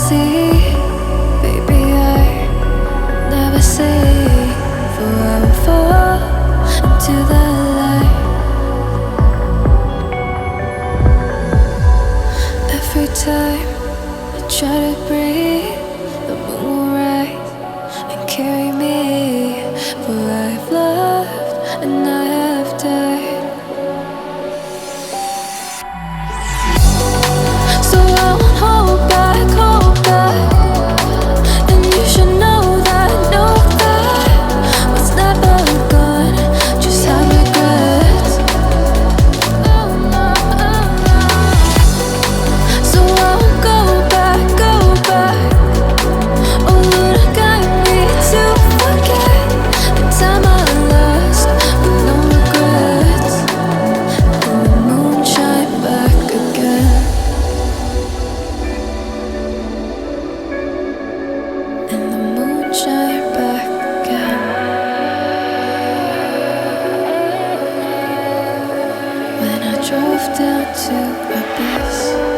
see, baby, I never see. For I will fall into the light. Every time I try to breathe, the moon will rise and carry me. For I have loved and I have died. So I won't hold back, hold back. And you should know that what's never gone just have regrets. So I won't go back, go back. Oh Lord, guide me to forget the time I lost with no regrets. And the moon shine back again. And the moon shine back again. When I drove down to abyss.